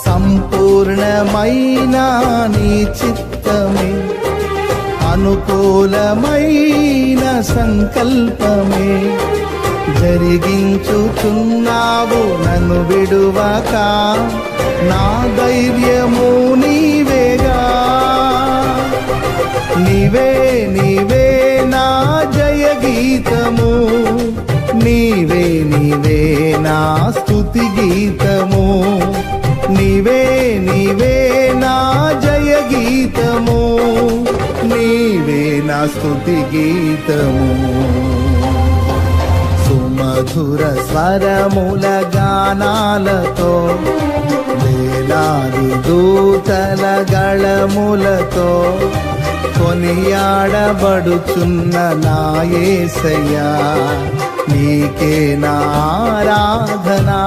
సంపూర్ణమైన నీ చిత్తమే, అనుకూలమైన సంకల్పమే జరిగించుచున్నావు నన్ను విడువక. నా ధైర్యము నీవేగా, నీవే నీవే నా జయ గీతము, నీవే నీవే నా స్తుతి గీతము, నీవే నీవే నా జయ గీతము, నీవే నా స్తుతి గీతము. సుమధుర స్వరముల గానాలతో, వేలాది దూతల గళములతో కొనియాడబడుచున్న నా యేసయ్యా, నీకే నా ఆరాధనా.